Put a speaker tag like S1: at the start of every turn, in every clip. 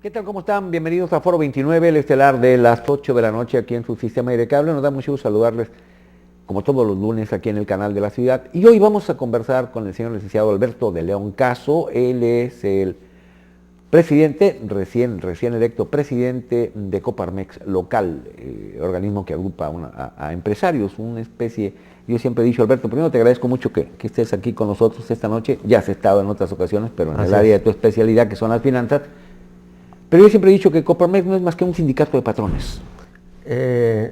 S1: ¿Qué tal? ¿Cómo están? Bienvenidos a Foro 29, el estelar de las 8 de la noche aquí en su sistema de cable. Nos da mucho gusto saludarles, como todos los lunes, aquí en el canal de la ciudad. Y hoy vamos a conversar con el señor licenciado Alberto de León Caso. Él es el presidente, recién electo presidente de Coparmex local, organismo que agrupa a empresarios, una especie. Yo siempre he dicho, Alberto, primero te agradezco mucho que estés aquí con nosotros esta noche. Ya has estado en otras ocasiones, pero en el área de tu especialidad, que son las finanzas. Pero yo siempre he dicho que Coparmex no es más que un sindicato de patrones.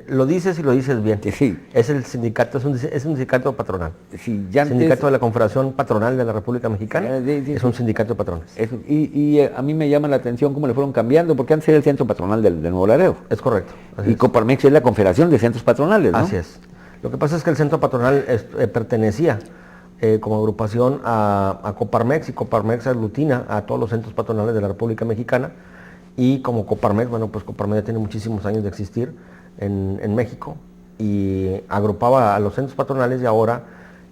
S2: Lo dices y lo dices bien.
S1: Sí.
S2: Es el sindicato, es un sindicato patronal.
S1: Sí, ya antes,
S2: sindicato de la Confederación Patronal de la República Mexicana es un sindicato de patrones.
S1: A mí me llama la atención cómo le fueron cambiando, porque antes era el centro patronal del Nuevo Laredo.
S2: Es correcto.
S1: Y Coparmex es la Confederación de Centros Patronales, ¿no?
S2: Así es. Lo que pasa es que el centro patronal pertenecía como agrupación a Coparmex, y Coparmex aglutina a todos los centros patronales de la República Mexicana. Y como Coparmex, bueno, pues Coparmex ya tiene muchísimos años de existir en México y agrupaba a los centros patronales, y ahora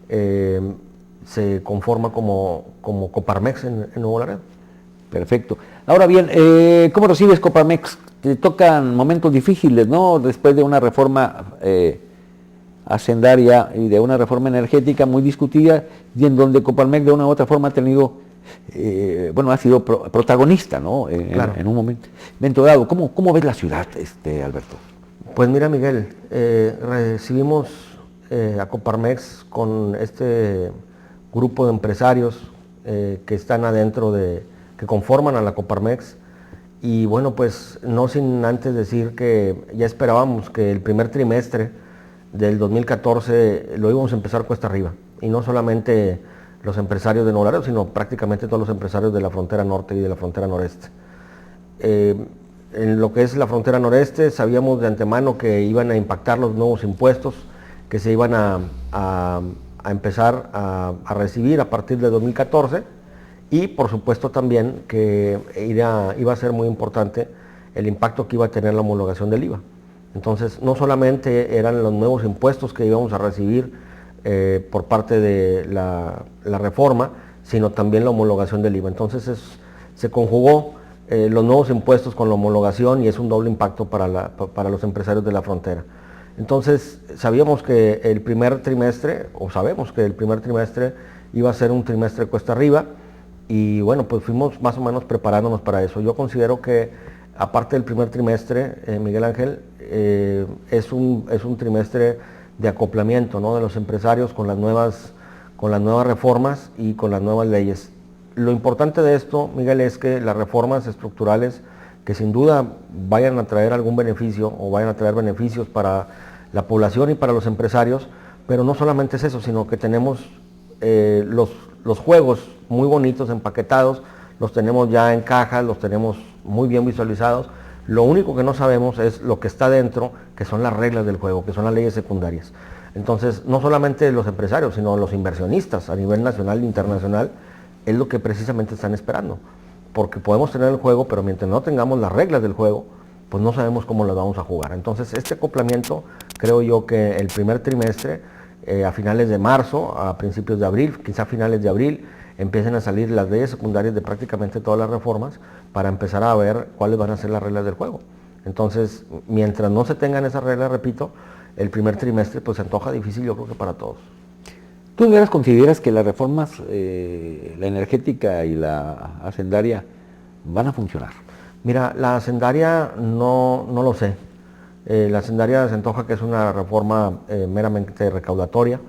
S2: se conforma como Coparmex en Nuevo Laredo.
S1: Perfecto. Ahora bien, ¿cómo recibes Coparmex? Te tocan momentos difíciles, ¿no? Después de una reforma hacendaria y de una reforma energética muy discutida, y en donde Coparmex de una u otra forma ha tenido... ha sido protagonista, ¿no?
S2: Claro.
S1: En un momento dado. ¿Cómo ves la ciudad, Alberto?
S2: Pues mira, Miguel, recibimos a Coparmex con este grupo de empresarios que están adentro que conforman a la Coparmex, y bueno, pues no sin antes decir que ya esperábamos que el primer trimestre del 2014 lo íbamos a empezar cuesta arriba, y no solamente los empresarios de Nuevo Laredo, sino prácticamente todos los empresarios de la frontera norte y de la frontera noreste. En lo que es la frontera noreste, sabíamos de antemano que iban a impactar los nuevos impuestos que se iban a empezar a recibir a partir de 2014, y por supuesto también que iba a ser muy importante el impacto que iba a tener la homologación del IVA. Entonces, no solamente eran los nuevos impuestos que íbamos a recibir por parte de la reforma, sino también la homologación del IVA. Entonces se conjugó los nuevos impuestos con la homologación, y es un doble impacto para los empresarios de la frontera. Entonces sabemos que el primer trimestre iba a ser un trimestre cuesta arriba, y bueno, pues fuimos más o menos preparándonos para eso. Yo considero que aparte del primer trimestre, Miguel Ángel, es un trimestre de acoplamiento, ¿no?, de los empresarios con las nuevas reformas y con las nuevas leyes. Lo importante de esto, Miguel, es que las reformas estructurales, que sin duda vayan a traer algún beneficio o vayan a traer beneficios para la población y para los empresarios, pero no solamente es eso, sino que tenemos los juegos muy bonitos, empaquetados, los tenemos ya en cajas, los tenemos muy bien visualizados. Lo único que no sabemos es lo que está dentro, que son las reglas del juego, que son las leyes secundarias. Entonces, no solamente los empresarios, sino los inversionistas a nivel nacional e internacional, es lo que precisamente están esperando. Porque podemos tener el juego, pero mientras no tengamos las reglas del juego, pues no sabemos cómo las vamos a jugar. Entonces, este acoplamiento, creo yo que el primer trimestre, a finales de marzo, a principios de abril, quizá a finales de abril, empiecen a salir las leyes secundarias de prácticamente todas las reformas, para empezar a ver cuáles van a ser las reglas del juego. Entonces, mientras no se tengan esas reglas, repito, el primer trimestre pues se antoja difícil, yo creo que para todos.
S1: ¿Tú de veras consideras que las reformas, la energética y la hacendaria, van a funcionar?
S2: Mira, la hacendaria no lo sé. La hacendaria se antoja que es una reforma meramente recaudatoria.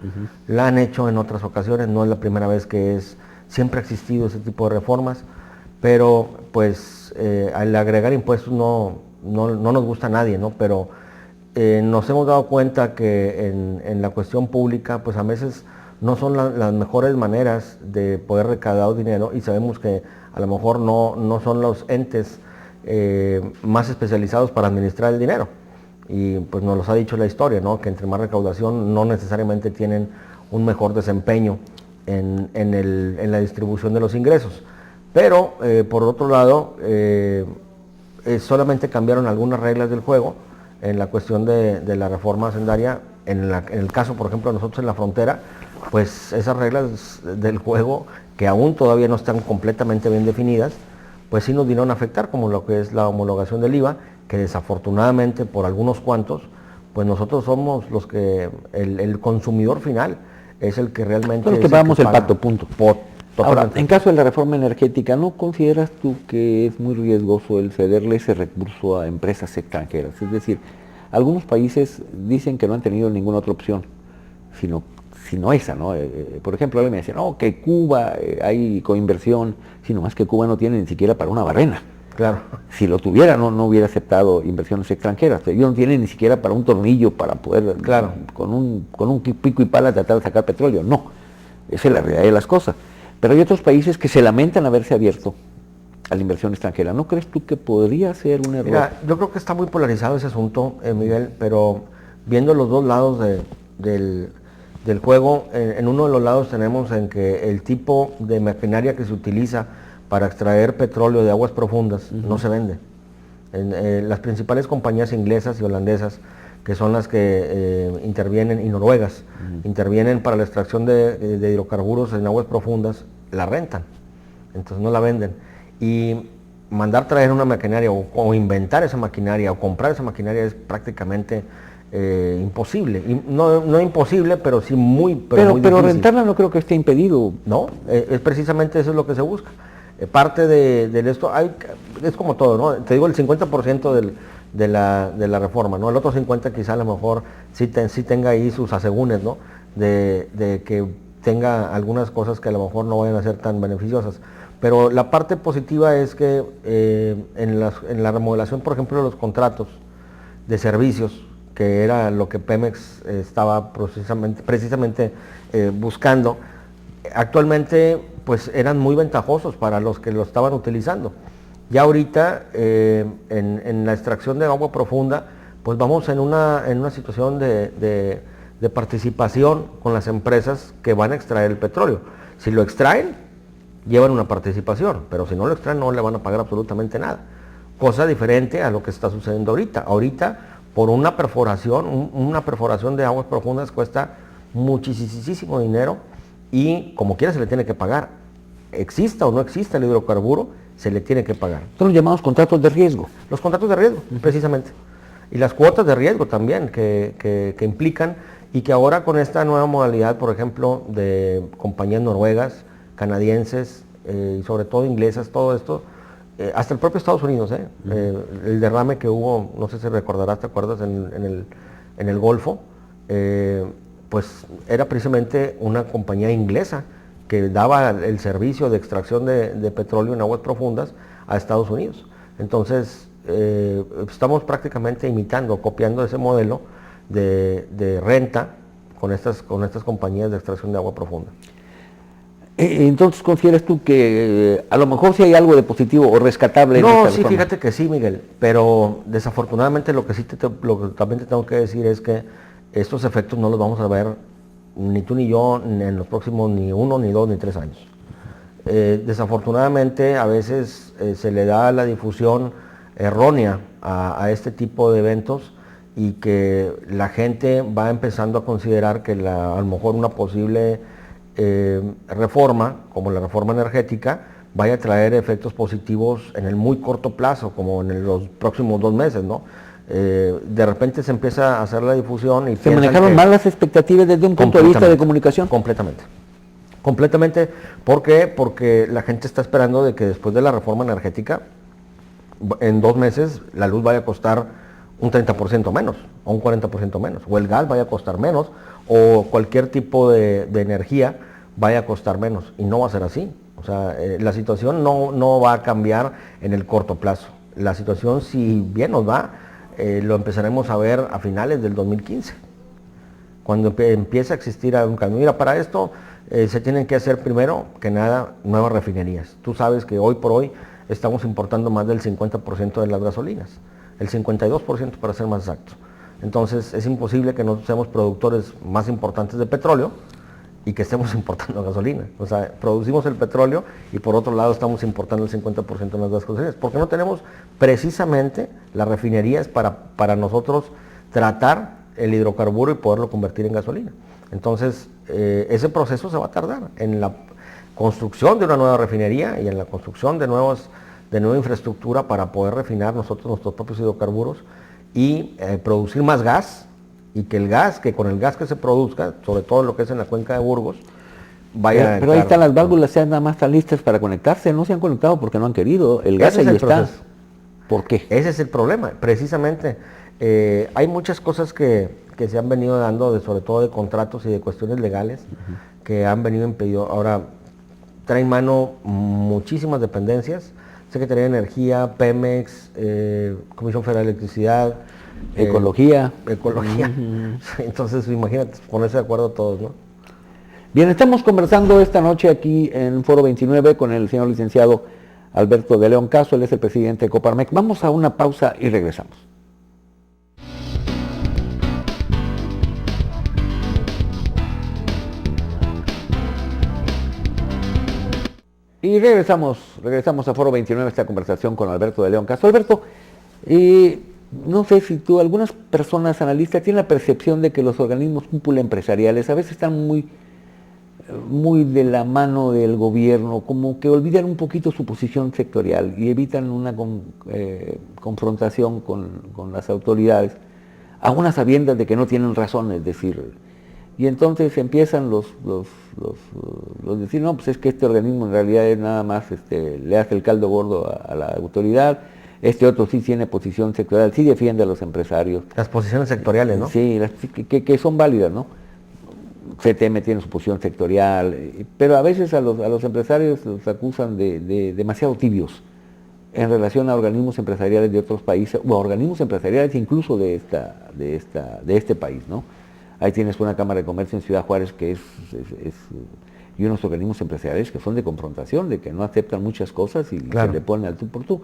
S2: La han hecho en otras ocasiones, no es la primera vez siempre ha existido ese tipo de reformas, pero pues al agregar impuestos no nos gusta a nadie, ¿no? Pero nos hemos dado cuenta que en la cuestión pública, pues a veces no son las mejores maneras de poder recaudar dinero, y sabemos que a lo mejor no son los entes más especializados para administrar el dinero. Y pues nos los ha dicho la historia, ¿no?, que entre más recaudación no necesariamente tienen un mejor desempeño en la distribución de los ingresos. Pero por otro lado, solamente cambiaron algunas reglas del juego en la cuestión de la reforma hacendaria. En el caso, por ejemplo, de nosotros en la frontera, pues esas reglas del juego, que aún todavía no están completamente bien definidas, pues sí nos vinieron a afectar, como lo que es la homologación del IVA, que desafortunadamente por algunos cuantos, pues nosotros somos los que, el consumidor final es el que realmente...
S1: Los que pagamos el pato, punto. Ahora, en caso de la reforma energética, ¿no consideras tú que es muy riesgoso el cederle ese recurso a empresas extranjeras? Es decir, algunos países dicen que no han tenido ninguna otra opción, sino esa, ¿no? Por ejemplo, alguien me decía, no, que Cuba hay coinversión, sino más que Cuba no tiene ni siquiera para una barrena.
S2: Claro.
S1: Si lo tuviera, no hubiera aceptado inversiones extranjeras. Ellos no tienen ni siquiera para un tornillo para poder,
S2: claro,
S1: con un pico y pala tratar de sacar petróleo. No, esa es la realidad de las cosas. Pero hay otros países que se lamentan haberse abierto a la inversión extranjera. ¿No crees tú que podría ser un error?
S2: Mira, yo creo que está muy polarizado ese asunto, Miguel, pero viendo los dos lados del juego, en uno de los lados tenemos en que el tipo de maquinaria que se utiliza para extraer petróleo de aguas profundas no se vende. Las principales compañías inglesas y holandesas, que son las que intervienen, y noruegas, intervienen para la extracción de hidrocarburos en aguas profundas, la rentan, entonces no la venden. Y mandar traer una maquinaria o inventar esa maquinaria o comprar esa maquinaria es prácticamente imposible. Y no imposible, pero sí muy
S1: Pero
S2: difícil.
S1: rentarla no creo que esté impedido.
S2: No, es precisamente eso es lo que se busca. Parte de esto, es como todo, ¿no? Te digo el 50% de la reforma, ¿no? El otro 50 quizá a lo mejor sí tenga ahí sus asegúnes, ¿no? De que tenga algunas cosas que a lo mejor no vayan a ser tan beneficiosas. Pero la parte positiva es que en la remodelación, por ejemplo, de los contratos de servicios, que era lo que Pemex estaba precisamente buscando, actualmente pues eran muy ventajosos para los que lo estaban utilizando. Ya ahorita en la extracción de agua profunda, pues vamos en una situación de participación con las empresas que van a extraer el petróleo. Si lo extraen, llevan una participación, pero si no lo extraen no le van a pagar absolutamente nada. Cosa diferente a lo que está sucediendo ahorita. Ahorita, por una perforación de aguas profundas cuesta muchísimo dinero y como quiera se le tiene que pagar. Exista o no exista el hidrocarburo, se le tiene que pagar.
S1: Son los llamados contratos de riesgo.
S2: Los contratos de riesgo, precisamente. Y las cuotas de riesgo también que implican, y que ahora con esta nueva modalidad, por ejemplo, de compañías noruegas, canadienses y sobre todo inglesas, todo esto, hasta el propio Estados Unidos, el derrame que hubo, no sé si recordarás, ¿te acuerdas? En el Golfo, pues era precisamente una compañía inglesa que daba el servicio de extracción de petróleo en aguas profundas a Estados Unidos. Entonces, estamos prácticamente imitando, copiando ese modelo de renta con estas compañías de extracción de agua profunda.
S1: Entonces, ¿consideras tú que a lo mejor sí hay algo de positivo o rescatable en esta
S2: No, sí,
S1: reforma?
S2: fíjate que sí, Miguel, pero desafortunadamente lo que también te tengo que decir es que estos efectos no los vamos a ver ni tú ni yo en los próximos ni 1, ni 2, ni 3 años. Desafortunadamente a veces se le da la difusión errónea a este tipo de eventos y que la gente va empezando a considerar que a lo mejor una posible reforma, como la reforma energética, vaya a traer efectos positivos en el muy corto plazo, como en los próximos 2 meses, ¿no? De repente se empieza a hacer la difusión y
S1: ¿Se manejaron mal las expectativas desde un punto de vista de comunicación?
S2: Completamente. ¿Por qué? Porque la gente está esperando de que después de la reforma energética, en 2 meses, la luz vaya a costar un 30% menos, o un 40% menos, o el gas vaya a costar menos, o cualquier tipo de energía vaya a costar menos, y no va a ser así. O sea, la situación no va a cambiar en el corto plazo. La situación, si bien nos va, lo empezaremos a ver a finales del 2015, cuando empieza a existir un cambio. Mira, para esto se tienen que hacer primero que nada nuevas refinerías. Tú sabes que hoy por hoy estamos importando más del 50% de las gasolinas, el 52% para ser más exactos. Entonces es imposible que no seamos productores más importantes de petróleo y que estemos importando gasolina. O sea, producimos el petróleo y por otro lado estamos importando el 50% de las gasolinas, porque no tenemos precisamente las refinerías para nosotros tratar el hidrocarburo y poderlo convertir en gasolina. Entonces, ese proceso se va a tardar en la construcción de una nueva refinería y en la construcción de nuevas de nueva infraestructura para poder refinar nosotros nuestros propios hidrocarburos y producir más gas, y que con el gas que se produzca, sobre todo lo que es en la cuenca de Burgos, vaya.
S1: Pero ahí están las válvulas, ya nada más están listas para conectarse, no se han conectado porque no han querido, el gas ahí está. ¿Por qué?
S2: Ese es el problema, precisamente. Hay muchas cosas que se han venido dando, sobre todo de contratos y de cuestiones legales, que han venido impedido. Ahora, traen mano muchísimas dependencias, Secretaría de Energía, Pemex, Comisión Federal de Electricidad,
S1: Ecología.
S2: Entonces, imagínate, ponerse de acuerdo todos, ¿no?
S1: Bien, estamos conversando esta noche aquí en Foro 29 con el señor licenciado Alberto de León Caso, él es el presidente de Coparmex. Vamos a una pausa y regresamos. Y regresamos a Foro 29, esta conversación con Alberto de León Caso. Alberto, no sé si tú, algunas personas analistas tienen la percepción de que los organismos cúpula empresariales a veces están muy de la mano del gobierno, como que olvidan un poquito su posición sectorial y evitan una confrontación con las autoridades, a unas sabiendas de que no tienen razón, es decir, y entonces empiezan los decir, no, pues es que este organismo en realidad es nada más, le hace el caldo gordo a la autoridad, este otro sí tiene posición sectorial, sí defiende a los empresarios.
S2: Las posiciones sectoriales, ¿no?
S1: Sí, que son válidas, ¿no? CTM tiene su posición sectorial, pero a veces a los empresarios los acusan de demasiado tibios en relación a organismos empresariales de otros países, o a organismos empresariales incluso de este país, ¿no? Ahí tienes una Cámara de Comercio en Ciudad Juárez que y unos organismos empresariales que son de confrontación, de que no aceptan muchas cosas y
S2: claro,
S1: se le ponen al tú por tú.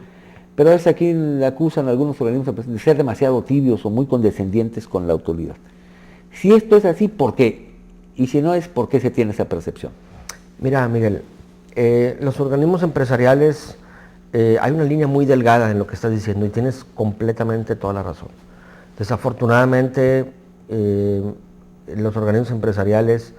S1: Pero a veces aquí le acusan a algunos organismos empresariales de ser demasiado tibios o muy condescendientes con la autoridad. Si esto es así, ¿por qué? Y si no es, ¿por qué se tiene esa percepción?
S2: Mira, Miguel, los organismos empresariales, hay una línea muy delgada en lo que estás diciendo y tienes completamente toda la razón. Desafortunadamente, los organismos empresariales,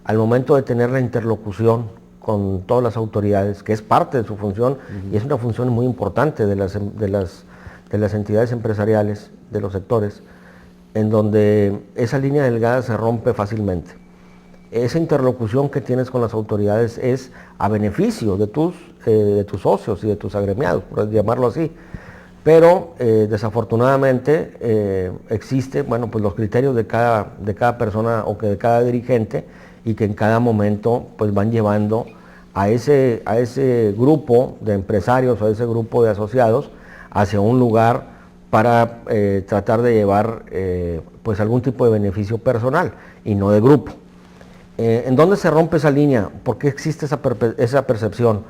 S2: al momento de tener la interlocución con todas las autoridades, que es parte de su función, y es una función muy importante de las entidades empresariales, de los sectores, en donde esa línea delgada se rompe fácilmente. Esa interlocución que tienes con las autoridades es a beneficio de tus socios y de tus agremiados, por llamarlo así. Pero desafortunadamente existe, bueno, pues los criterios de cada persona o que de cada dirigente, y que en cada momento pues van llevando a ese grupo de empresarios o a ese grupo de asociados hacia un lugar para tratar de llevar pues algún tipo de beneficio personal y no de grupo. ¿En dónde se rompe esa línea? ¿Por qué existe esa percepción?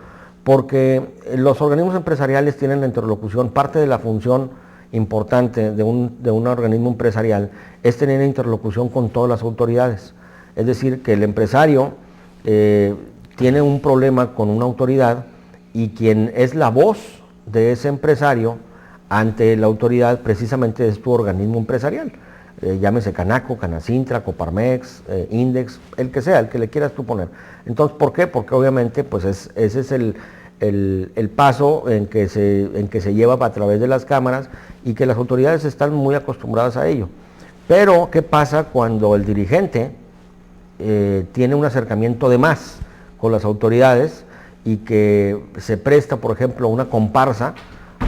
S2: Porque los organismos empresariales tienen la interlocución, parte de la función importante de un organismo empresarial es tener interlocución con todas las autoridades. Es decir, que el empresario tiene un problema con una autoridad y quien es la voz de ese empresario ante la autoridad precisamente es tu organismo empresarial. Llámese Canaco, Canacintra, Coparmex, Index, el que sea, el que le quieras tú poner. Entonces, ¿por qué? Porque obviamente pues ese es el paso en que se lleva a través de las cámaras y que las autoridades están muy acostumbradas a ello. Pero, ¿qué pasa cuando el dirigente tiene un acercamiento de más con las autoridades y que se presta, por ejemplo, a una comparsa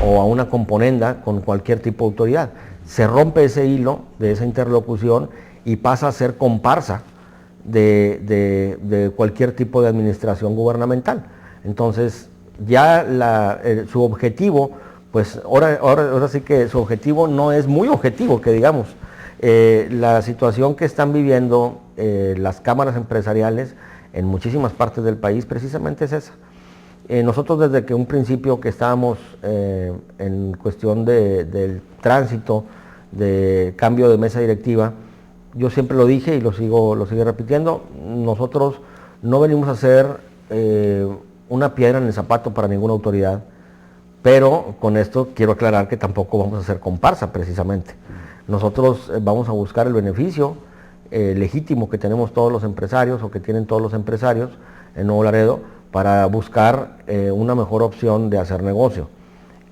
S2: o a una componenda con cualquier tipo de autoridad? Se rompe ese hilo de esa interlocución y pasa a ser comparsa de cualquier tipo de administración gubernamental. Entonces, ya su objetivo, pues ahora sí que su objetivo no es muy objetivo, que digamos. La situación que están viviendo las cámaras empresariales en muchísimas partes del país precisamente es esa. Nosotros desde que un principio que estábamos en cuestión del tránsito, de cambio de mesa directiva, yo siempre lo dije y lo sigo repitiendo, nosotros no venimos a ser una piedra en el zapato para ninguna autoridad, pero con esto quiero aclarar que tampoco vamos a ser comparsa precisamente. Nosotros vamos a buscar el beneficio legítimo que tenemos todos los empresarios o que tienen todos los empresarios en Nuevo Laredo para buscar una mejor opción de hacer negocio.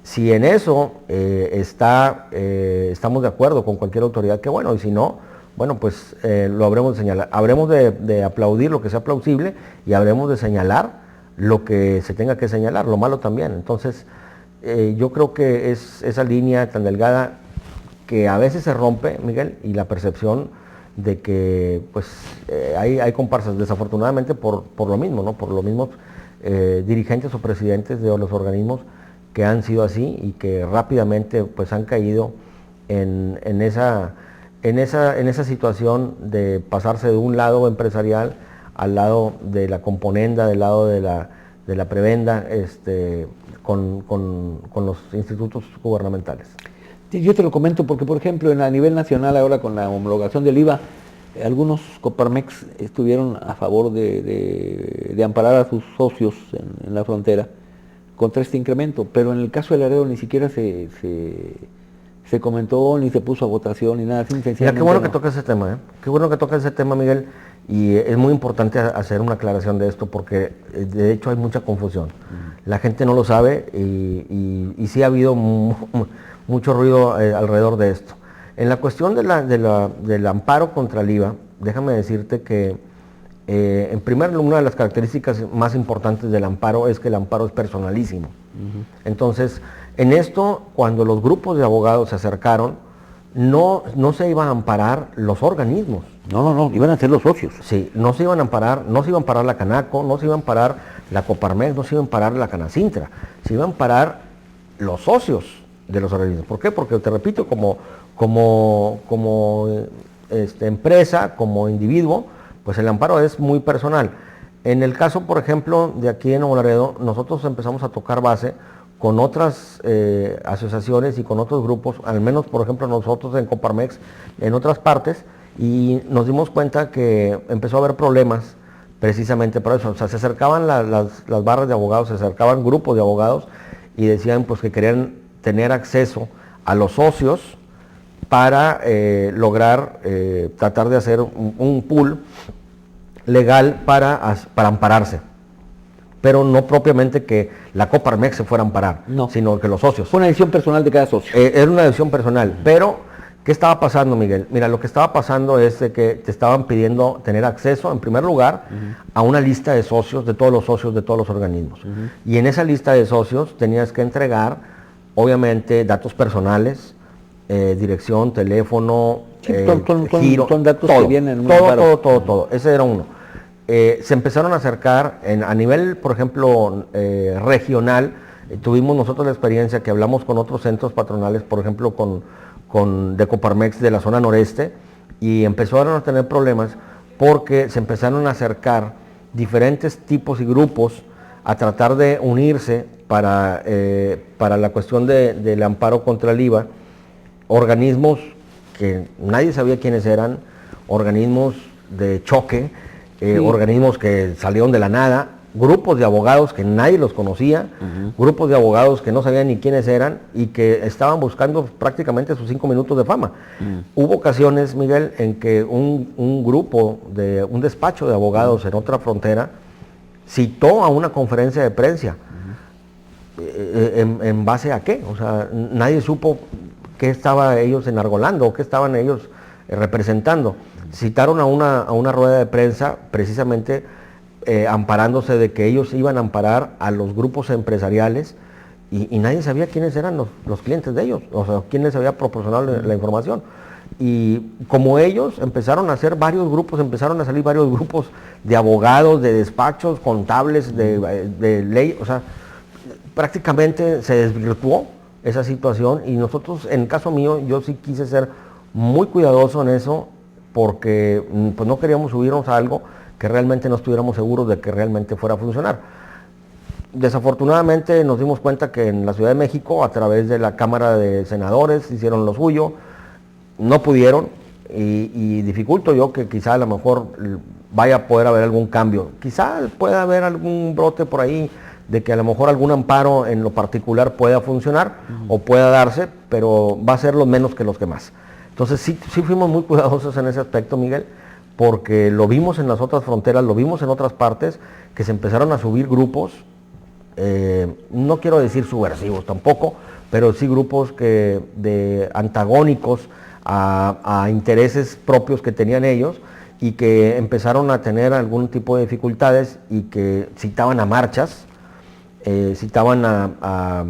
S2: Si en eso estamos de acuerdo con cualquier autoridad, que bueno, y si no, bueno, pues lo habremos de señalar. Habremos de aplaudir lo que sea plausible y habremos de señalar lo que se tenga que señalar, lo malo también. Entonces, yo creo que es esa línea tan delgada que a veces se rompe, Miguel, y la percepción de que pues hay comparsas, desafortunadamente por lo mismo, ¿no? Por los mismos dirigentes o presidentes de los organismos que han sido así y que rápidamente pues han caído en esa situación de pasarse de un lado empresarial al lado de la componenda, del lado de la prebenda, con los institutos gubernamentales.
S1: Yo te lo comento porque, por ejemplo, a nivel nacional ahora con la homologación del IVA, algunos Coparmex estuvieron a favor de amparar a sus socios en la frontera contra este incremento, pero en el caso de Laredo ni siquiera se comentó, ni se puso a votación, ni nada.
S2: Mira, qué bueno que toca ese tema, ¿eh? Qué bueno que toca ese tema, Miguel, y es muy importante hacer una aclaración de esto porque de hecho hay mucha confusión. La gente no lo sabe y sí ha habido mucho ruido alrededor de esto. En la cuestión del amparo contra el IVA, déjame decirte que en primer lugar, una de las características más importantes del amparo es que el amparo es personalísimo. Entonces, en esto, cuando los grupos de abogados se acercaron, no se iban a amparar los organismos.
S1: No, iban a ser los socios.
S2: Sí, no se iban a amparar, no se iba a amparar la Canaco, no se iba a amparar la Coparmex, no se iba a amparar la Canacintra, se iban a amparar los socios de los organismos. ¿Por qué? Porque te repito, como empresa, como individuo, pues el amparo es muy personal. En el caso, por ejemplo, de aquí en Nuevo Laredo, nosotros empezamos a tocar base con otras asociaciones y con otros grupos, al menos, por ejemplo, nosotros en Coparmex, en otras partes, y nos dimos cuenta que empezó a haber problemas precisamente por eso. O sea, se acercaban las barras de abogados, se acercaban grupos de abogados y decían pues que querían tener acceso a los socios para lograr tratar de hacer un pool legal para ampararse, pero no propiamente que la Coparmex se fuera a amparar,
S1: no,
S2: sino que los socios.
S1: Fue una decisión personal de cada socio.
S2: Era una decisión personal, pero ¿qué estaba pasando, Miguel? Mira, lo que estaba pasando es de que te estaban pidiendo tener acceso, en primer lugar, a una lista de socios, de todos los socios de todos los organismos. Y en esa lista de socios tenías que entregar, obviamente, datos personales, dirección, teléfono, giro,
S1: son datos
S2: todo,
S1: que vienen en un
S2: todo. Ese era uno. Se empezaron a acercar, a nivel, por ejemplo, regional, tuvimos nosotros la experiencia que hablamos con otros centros patronales, por ejemplo, de Coparmex de la zona noreste, y empezaron a tener problemas porque se empezaron a acercar diferentes tipos y grupos a tratar de unirse para la cuestión del amparo contra el IVA, organismos que nadie sabía quiénes eran, organismos de choque, organismos que salieron de la nada, grupos de abogados que nadie los conocía, grupos de abogados que no sabían ni quiénes eran y que estaban buscando prácticamente sus 5 minutos de fama. Hubo ocasiones, Miguel, en que un grupo, un despacho de abogados en otra frontera, citó a una conferencia de prensa. ¿En base a qué? O sea, nadie supo qué estaba ellos enarbolando o qué estaban ellos representando. Citaron a una rueda de prensa precisamente amparándose de que ellos iban a amparar a los grupos empresariales y nadie sabía quiénes eran los clientes de ellos, o sea, quién les había proporcionado la información. Y como ellos empezaron a hacer varios grupos, empezaron a salir varios grupos de abogados, de despachos, contables, de ley, o sea, prácticamente se desvirtuó esa situación y nosotros, en el caso mío, yo sí quise ser muy cuidadoso en eso porque pues no queríamos subirnos a algo que realmente no estuviéramos seguros de que realmente fuera a funcionar. Desafortunadamente nos dimos cuenta que en la Ciudad de México, a través de la Cámara de Senadores, hicieron lo suyo, no pudieron y dificulto yo que quizá a lo mejor vaya a poder haber algún cambio. Quizá pueda haber algún brote por ahí de que a lo mejor algún amparo en lo particular pueda funcionar o pueda darse, pero va a ser lo menos que los que más. Entonces sí fuimos muy cuidadosos en ese aspecto, Miguel, porque lo vimos en las otras fronteras, lo vimos en otras partes, que se empezaron a subir grupos no quiero decir subversivos tampoco, pero sí grupos antagónicos a intereses propios que tenían ellos, y que empezaron a tener algún tipo de dificultades y que citaban a marchas, citaban a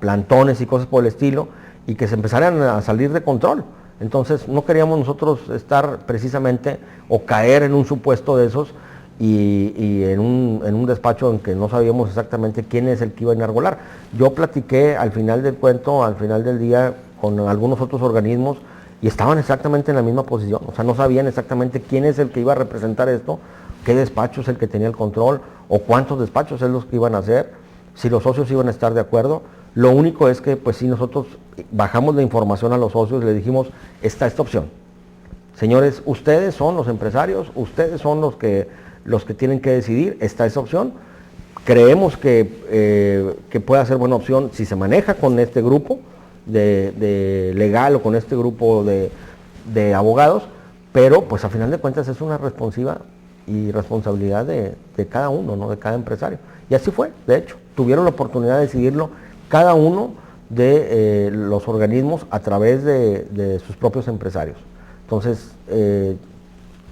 S2: plantones y cosas por el estilo, y que se empezaran a salir de control. Entonces no queríamos nosotros estar precisamente o caer en un supuesto de esos y en un despacho en que no sabíamos exactamente quién es el que iba a enarbolar. Yo platiqué al final del cuento, al final del día, con algunos otros organismos y estaban exactamente en la misma posición, o sea, no sabían exactamente quién es el que iba a representar esto, qué despacho es el que tenía el control o cuántos despachos es los que iban a hacer, si los socios iban a estar de acuerdo. Lo único es que pues sí, nosotros bajamos la información a los socios y le dijimos, está esta opción. Señores, ustedes son los empresarios, ustedes son los que tienen que decidir, está esa opción. Creemos que puede ser buena opción si se maneja con este grupo de legal o con este grupo de abogados, pero pues a final de cuentas es una responsabilidad de cada uno, ¿no? De cada empresario. Y así fue, de hecho, tuvieron la oportunidad de decidirlo cada uno de los organismos a través de sus propios empresarios. Entonces,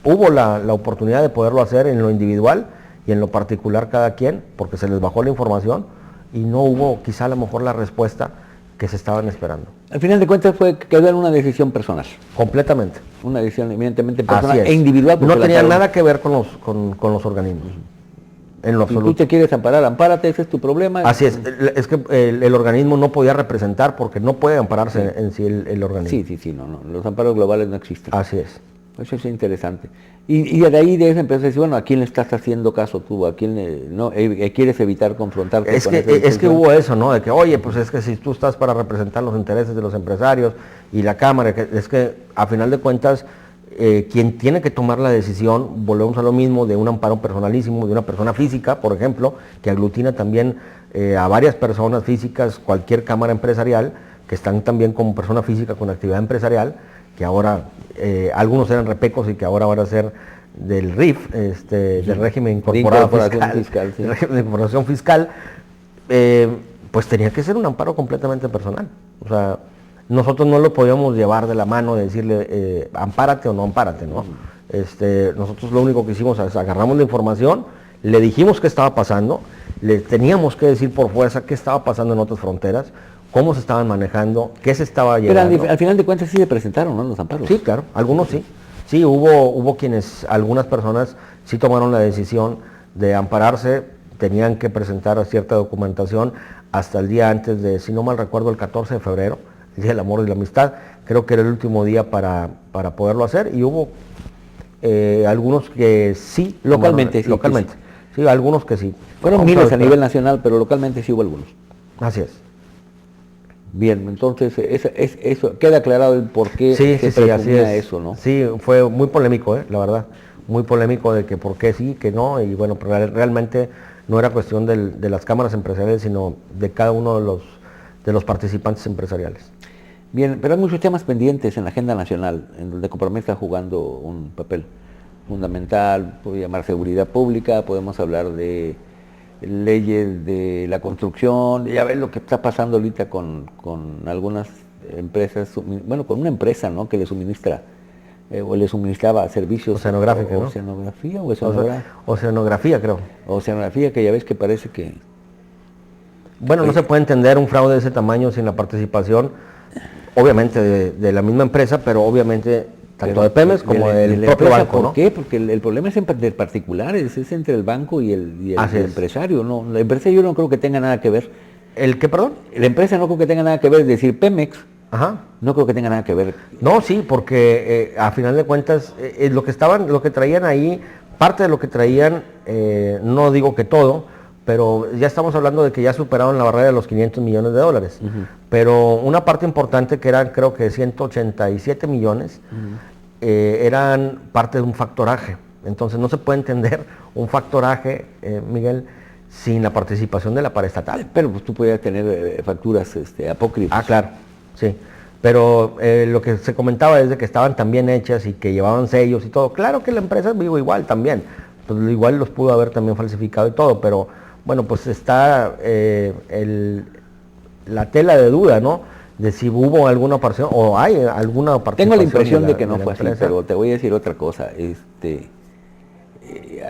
S2: hubo la oportunidad de poderlo hacer en lo individual y en lo particular cada quien, porque se les bajó la información y no hubo quizá a lo mejor la respuesta que se estaban esperando.
S1: Al final de cuentas quedó en una decisión personal.
S2: Completamente.
S1: Una decisión evidentemente personal
S2: Así es.
S1: e individual.
S2: No tenía nada que ver con los organismos. En lo absoluto.
S1: Si tú te quieres amparar, ampárate, ese es tu problema.
S2: Así es que el organismo no podía representar porque no puede ampararse en sí el organismo.
S1: Sí, no, los amparos globales no existen.
S2: Así es.
S1: Eso es interesante. Y de ahí de eso empezó a decir, bueno, ¿a quién le estás haciendo caso tú? ¿A quién no quieres evitar confrontarte
S2: con eso? Es que hubo eso, ¿no? De que, oye, pues es que si tú estás para representar los intereses de los empresarios y la Cámara, es que a final de cuentas, quien tiene que tomar la decisión, volvemos a lo mismo, de un amparo personalísimo, de una persona física, por ejemplo, que aglutina también a varias personas físicas, cualquier cámara empresarial, que están también como persona física con actividad empresarial, que ahora algunos eran repecos y que ahora van a ser del RIF, del régimen incorporado fiscal, sí. Régimen de incorporación fiscal, pues tenía que ser un amparo completamente personal. O sea, nosotros no lo podíamos llevar de la mano de decirle ampárate o no ampárate, ¿no? Nosotros lo único que hicimos es agarramos la información, le dijimos qué estaba pasando, le teníamos que decir por fuerza qué estaba pasando en otras fronteras, cómo se estaban manejando, qué se estaba llevando.
S1: Pero al final de cuentas sí se presentaron, ¿no? Los amparos.
S2: Sí, claro, algunos sí. Sí, hubo algunas personas sí tomaron la decisión de ampararse, tenían que presentar cierta documentación hasta el día antes de, si no mal recuerdo, el 14 de febrero, el Día del Amor y la Amistad, creo que era el último día para poderlo hacer, y hubo algunos que sí.
S1: Localmente.
S2: Sí, algunos que sí.
S1: Fueron miles a nivel nacional, pero localmente sí hubo algunos.
S2: Así es.
S1: Bien, entonces eso queda aclarado el por qué
S2: se
S1: presumía eso, ¿no?
S2: Sí, fue muy polémico, la verdad, muy polémico de que por qué sí, que no, y bueno, pero realmente no era cuestión de las cámaras empresariales, sino de cada uno de los participantes empresariales.
S1: Bien, pero hay muchos temas pendientes en la agenda nacional, en donde Coparmex está jugando un papel fundamental, puede llamar seguridad pública, podemos hablar de leyes de la construcción, ya ves lo que está pasando ahorita con algunas empresas, bueno, con una empresa, ¿no?, que le suministra o le suministraba servicios.
S2: Oceanográfica, ¿no?
S1: Oceanografía
S2: Oceanografía, creo.
S1: Oceanografía, que ya ves que parece que...
S2: Bueno, no se puede entender un fraude de ese tamaño sin la participación, obviamente, de la misma empresa, pero obviamente tanto de Pemex como del propio banco, ¿no?
S1: ¿Por qué? Porque el problema es de particulares, es entre el banco y el empresario, ¿no? La empresa yo no creo que tenga nada que ver.
S2: ¿El qué, perdón?
S1: La empresa no creo que tenga nada que ver, es decir, Pemex, no creo que tenga nada que ver.
S2: No, sí, porque a final de cuentas, lo que traían ahí, parte de lo que traían, no digo que todo, pero ya estamos hablando de que ya superaron la barrera de los 500 millones de dólares. Pero una parte importante, que eran creo que 187 millones, eran parte de un factoraje. Entonces no se puede entender un factoraje, Miguel, sin la participación de la paraestatal.
S1: Pero pues tú podías tener facturas apócrifas.
S2: Ah, claro, sí. Pero lo que se comentaba es de que estaban tan bien hechas y que llevaban sellos y todo. Claro que la empresa vivo igual también. Pues igual los pudo haber también falsificado y todo, pero bueno, pues está la tela de duda, ¿no? De si hubo alguna participación o hay alguna participación.
S1: Tengo la impresión de que no fue así, pero te voy a decir otra cosa.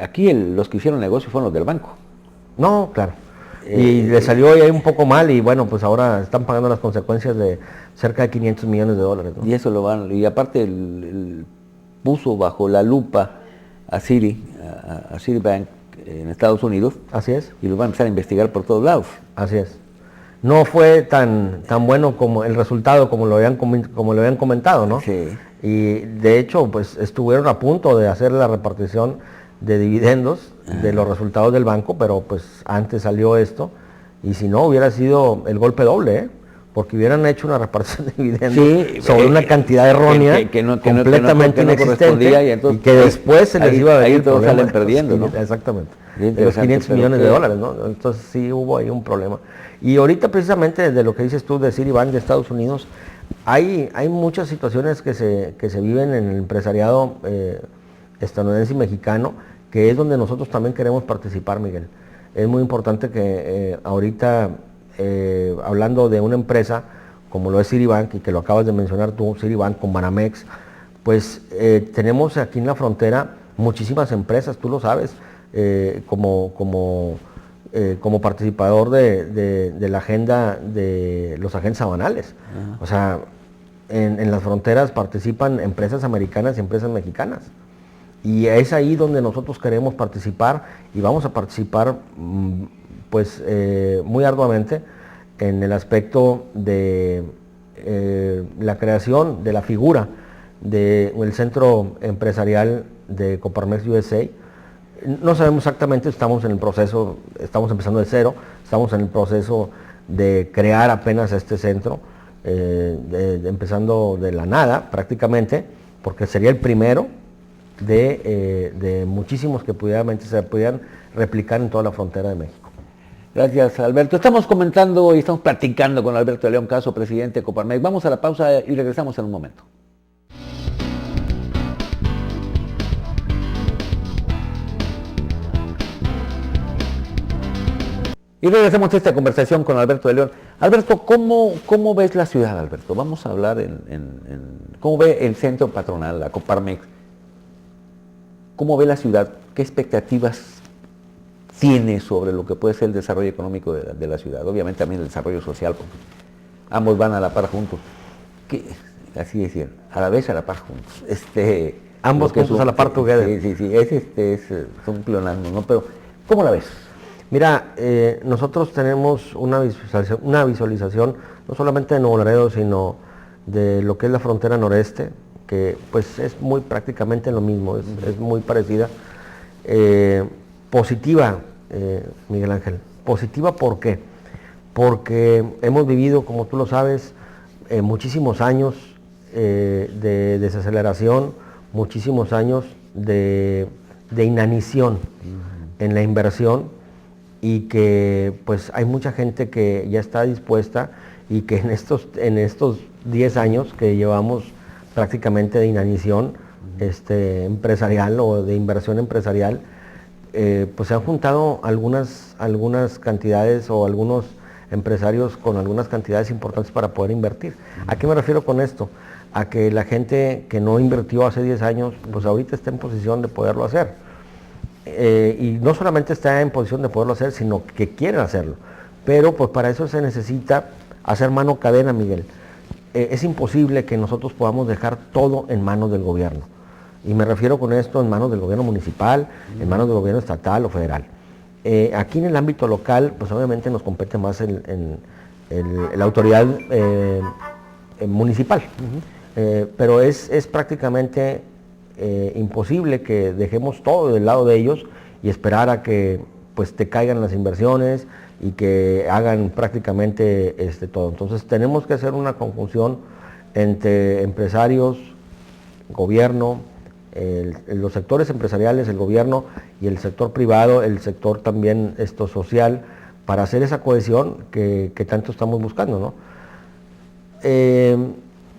S1: Aquí los que hicieron negocio fueron los del banco.
S2: No, claro. Y le salió ahí un poco mal y bueno, pues ahora están pagando las consecuencias de cerca de 500 millones de dólares, ¿no?
S1: Y eso y aparte puso bajo la lupa a Citibank en Estados Unidos.
S2: Así es.
S1: Y los van a empezar a investigar por todos lados.
S2: Así es. No fue tan bueno como el resultado como lo habían comentado, ¿no?
S1: Sí.
S2: Y de hecho, pues estuvieron a punto de hacer la repartición de dividendos de los resultados del banco, pero pues antes salió esto, y si no hubiera sido el golpe doble, porque hubieran hecho una repartición de dividendos sobre una cantidad errónea, completamente inexistente, y que después se les iba a venir.
S1: Ahí todos salen perdiendo, ¿no?
S2: Exactamente. De los 500 millones de dólares, ¿no? Entonces sí hubo ahí un problema. Y ahorita precisamente de lo que dices tú de Citibank de Estados Unidos, hay muchas situaciones que se viven en el empresariado estadounidense y mexicano, que es donde nosotros también queremos participar, Miguel. Es muy importante que ahorita, hablando de una empresa como lo es Citibank, y que lo acabas de mencionar tú, Citibank con Banamex, pues tenemos aquí en la frontera muchísimas empresas, tú lo sabes, como participador de la agenda de los agentes aduanales. O sea, en las fronteras participan empresas americanas y empresas mexicanas. Y es ahí donde nosotros queremos participar, y vamos a participar pues muy arduamente en el aspecto de la creación de la figura del centro empresarial de Coparmex USA. No sabemos exactamente, estamos en el proceso, estamos empezando de cero, estamos en el proceso de crear apenas este centro, empezando de la nada prácticamente, porque sería el primero de muchísimos que se pudieran replicar en toda la frontera de México.
S1: Gracias, Alberto. Estamos comentando y estamos platicando con Alberto de León Caso, presidente de Coparmex. Vamos a la pausa y regresamos en un momento. Y regresamos a esta conversación con Alberto de León. Alberto, ¿cómo ves la ciudad, Alberto? Vamos a hablar ¿cómo ve el centro patronal, la Coparmex? ¿Cómo ve la ciudad? ¿Qué expectativas tiene sobre lo que puede ser el desarrollo económico de la ciudad? Obviamente también el desarrollo social, porque ambos van a la par juntos. Así decir, a la vez a la par juntos.
S2: Ambos juntos a la par together.
S1: Sí, es un pleonasmo, ¿no? Pero, ¿cómo la ves?
S2: Mira, nosotros tenemos una visualización no solamente de Nuevo Laredo, sino de lo que es la frontera noreste, que pues es muy prácticamente lo mismo, es muy parecida. Positiva, Miguel Ángel. Positiva, ¿por qué? Porque hemos vivido, como tú lo sabes, muchísimos años de desaceleración, muchísimos años de inanición en la inversión, y que pues hay mucha gente que ya está dispuesta, y que en estos 10 años que llevamos prácticamente de inanición empresarial o de inversión empresarial, pues se han juntado algunas cantidades o algunos empresarios con algunas cantidades importantes para poder invertir. ¿A qué me refiero con esto? A que la gente que no invirtió hace 10 años, pues ahorita está en posición de poderlo hacer. Y no solamente está en posición de poderlo hacer, sino que quieren hacerlo. Pero pues para eso se necesita hacer mano cadena, Miguel. Es imposible que nosotros podamos dejar todo en manos del gobierno. Y me refiero con esto en manos del gobierno municipal, en manos del gobierno estatal o federal. Aquí en el ámbito local, pues obviamente nos compete más la autoridad municipal. Pero es prácticamente imposible que dejemos todo del lado de ellos y esperar a que pues te caigan las inversiones y que hagan prácticamente todo. Entonces tenemos que hacer una conjunción entre empresarios, gobierno, los sectores empresariales, el gobierno y el sector privado, el sector también social, para hacer esa cohesión que tanto estamos buscando, ¿no?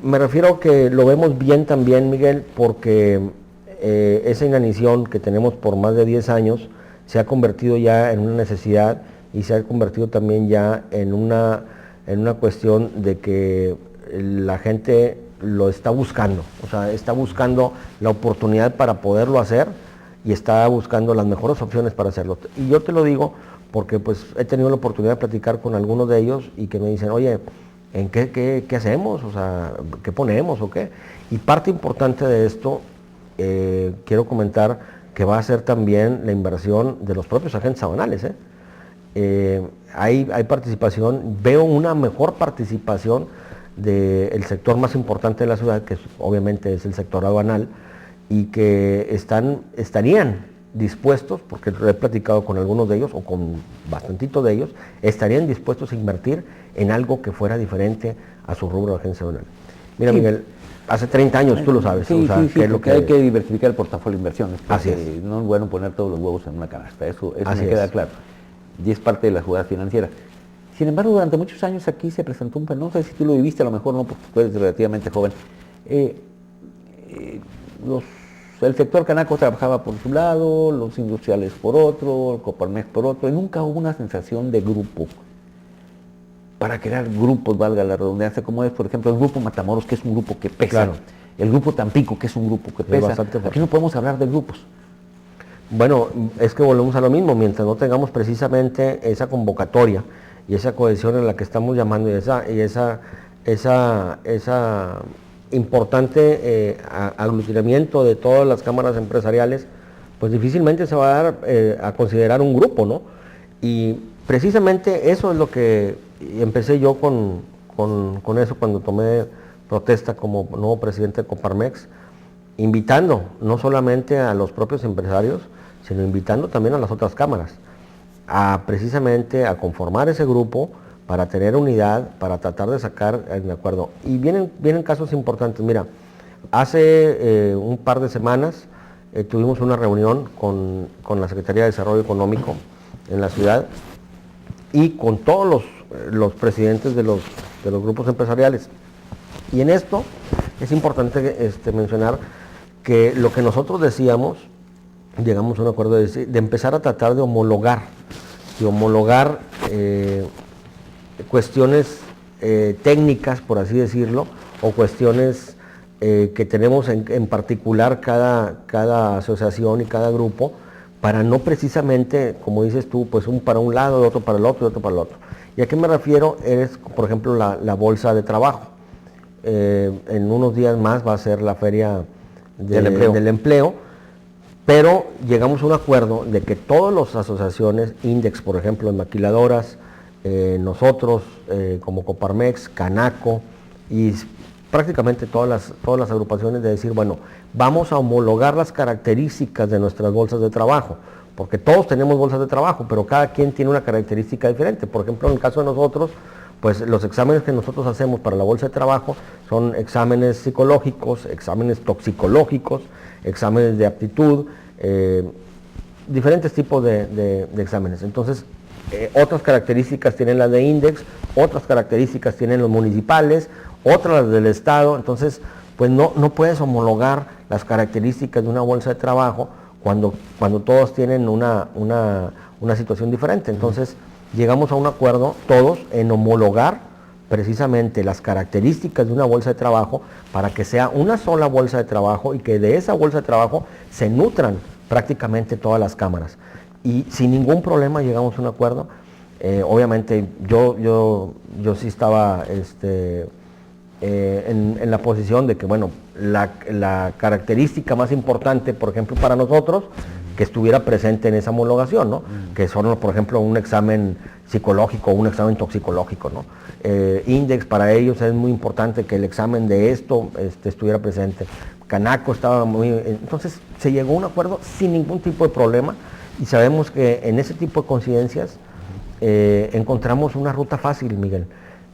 S2: Me refiero que lo vemos bien también, Miguel, porque esa inanición que tenemos por más de 10 años se ha convertido ya en una necesidad y se ha convertido también ya en una cuestión de que la gente lo está buscando, o sea, está buscando la oportunidad para poderlo hacer y está buscando las mejores opciones para hacerlo. Y yo te lo digo porque pues he tenido la oportunidad de platicar con algunos de ellos y que me dicen, oye, ¿en qué hacemos? O sea, ¿qué ponemos o qué? Y parte importante de esto, quiero comentar que va a ser también la inversión de los propios agentes aduanales. Hay participación, veo una mejor participación del sector más importante de la ciudad, que obviamente es el sector aduanal, y que estarían dispuestos, porque lo he platicado con algunos de ellos, o con bastantito de ellos, estarían dispuestos a invertir en algo que fuera diferente a su rubro de agencia aduanal. Mira, sí, Miguel, hace 30 años, tú lo sabes.
S1: Sí,
S2: o sea,
S1: sí,
S2: lo que
S1: hay que diversificar el portafolio de inversiones.
S2: Así es.
S1: No es bueno poner todos los huevos en una canasta, eso
S2: Así
S1: me queda
S2: es.
S1: claro. Y es parte de la jugada financiera. Sin embargo, durante muchos años aquí se presentó un fenómeno, no sé si tú lo viviste, a lo mejor no, porque tú eres relativamente joven. El sector canaco trabajaba por su lado, los industriales por otro, el Coparmex por otro, y nunca hubo una sensación de grupo. Para crear grupos, valga la redundancia, como es, por ejemplo, el grupo Matamoros, que es un grupo que pesa,
S2: Claro.
S1: El grupo Tampico, que es un grupo que pesa. Aquí no podemos hablar de grupos.
S2: Bueno, es que volvemos a lo mismo, mientras no tengamos precisamente esa convocatoria y esa cohesión en la que estamos llamando y esa importante aglutinamiento de todas las cámaras empresariales, pues difícilmente se va a dar a considerar un grupo, ¿no? Y precisamente eso es lo que empecé yo con eso cuando tomé protesta como nuevo presidente de Coparmex, invitando no solamente a los propios empresarios, sino invitando también a las otras cámaras precisamente a conformar ese grupo para tener unidad, para tratar de sacar un acuerdo. Y vienen casos importantes. Mira, hace un par de semanas tuvimos una reunión con la Secretaría de Desarrollo Económico en la ciudad y con todos los presidentes de los grupos empresariales. Y en esto es importante mencionar que lo que nosotros decíamos, llegamos a un acuerdo de empezar a tratar de homologar cuestiones técnicas, por así decirlo, o cuestiones que tenemos en particular cada asociación y cada grupo, para no precisamente, como dices tú, pues un para un lado, otro para el otro y otro para el otro. ¿Y a qué me refiero? Es, por ejemplo, la bolsa de trabajo. En unos días más va a ser la feria del empleo, pero llegamos a un acuerdo de que todas las asociaciones, Index, por ejemplo, en maquiladoras, nosotros como Coparmex, Canaco y prácticamente todas las agrupaciones, de decir, bueno, vamos a homologar las características de nuestras bolsas de trabajo, porque todos tenemos bolsas de trabajo, pero cada quien tiene una característica diferente. Por ejemplo, en el caso de nosotros, pues los exámenes que nosotros hacemos para la bolsa de trabajo son exámenes psicológicos, exámenes toxicológicos, exámenes de aptitud, diferentes tipos de exámenes. Entonces, otras características tienen las de Index, otras características tienen los municipales, otras las del Estado. Entonces, pues no puedes homologar las características de una bolsa de trabajo cuando todos tienen una situación diferente. Entonces, llegamos a un acuerdo todos en homologar precisamente las características de una bolsa de trabajo para que sea una sola bolsa de trabajo y que de esa bolsa de trabajo se nutran prácticamente todas las cámaras. Y sin ningún problema llegamos a un acuerdo. Obviamente yo sí estaba en la posición de que, bueno, la característica más importante, por ejemplo, para nosotros, que estuviera presente en esa homologación, ¿no? Que son, por ejemplo, un examen psicológico, un examen toxicológico, ¿no? Index, para ellos es muy importante que el examen de esto estuviera presente. Canaco estaba muy... Entonces se llegó a un acuerdo sin ningún tipo de problema y sabemos que en ese tipo de coincidencias encontramos una ruta fácil, Miguel,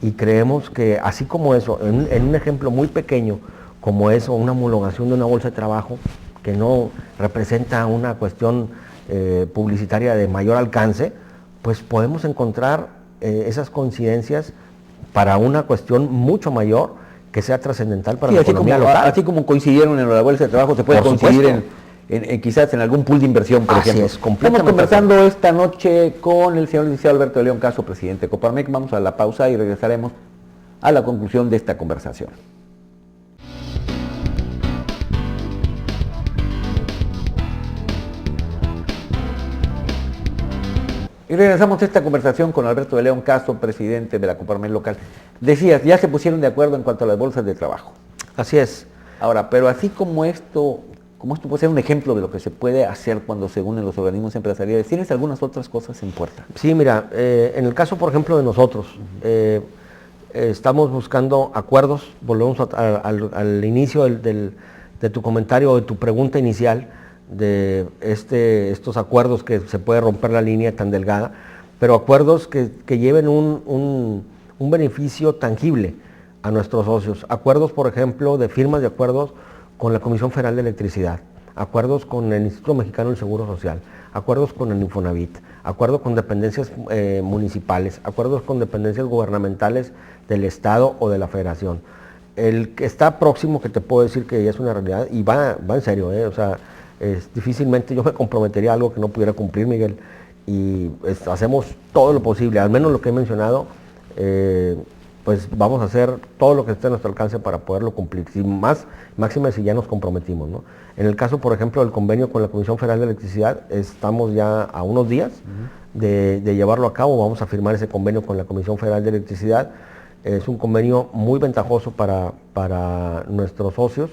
S2: y creemos que así como eso, en un ejemplo muy pequeño como eso, una homologación de una bolsa de trabajo que no representa una cuestión publicitaria de mayor alcance, pues podemos encontrar esas coincidencias para una cuestión mucho mayor que sea trascendental para la economía local.
S1: Así como coincidieron en la bolsa de trabajo, se puede coincidir quizás en algún pool de inversión, por ejemplo.
S2: Es, completamente.
S1: Estamos conversando esta noche con el señor licenciado Alberto de León Caso, presidente de Coparmex. Vamos a la pausa y regresaremos a la conclusión de esta conversación. Y regresamos a esta conversación con Alberto de León Caso, presidente de la Coparmex local. Decías, ya se pusieron de acuerdo en cuanto a las bolsas de trabajo.
S2: Así es.
S1: Ahora, pero así como esto puede ser un ejemplo de lo que se puede hacer cuando se unen los organismos empresariales, ¿tienes algunas otras cosas en puerta?
S2: Sí, mira, en el caso, por ejemplo, de nosotros, estamos buscando acuerdos, volvemos al inicio de tu comentario, de tu pregunta inicial, de estos acuerdos que se puede romper la línea tan delgada, pero acuerdos que lleven un beneficio tangible a nuestros socios. Acuerdos, por ejemplo, de firmas de acuerdos con la Comisión Federal de Electricidad, acuerdos con el Instituto Mexicano del Seguro Social, acuerdos con el Infonavit, acuerdos con dependencias municipales, acuerdos con dependencias gubernamentales del Estado o de la Federación. El que está próximo, que te puedo decir que ya es una realidad, y va en serio, o sea, difícilmente yo me comprometería a algo que no pudiera cumplir, Miguel, y hacemos todo lo posible, al menos lo que he mencionado, pues vamos a hacer todo lo que esté a nuestro alcance para poderlo cumplir, máxima si ya nos comprometimos, ¿no? En el caso, por ejemplo, del convenio con la Comisión Federal de Electricidad, estamos ya a unos días de llevarlo a cabo, vamos a firmar ese convenio con la Comisión Federal de Electricidad. Es un convenio muy ventajoso para nuestros socios,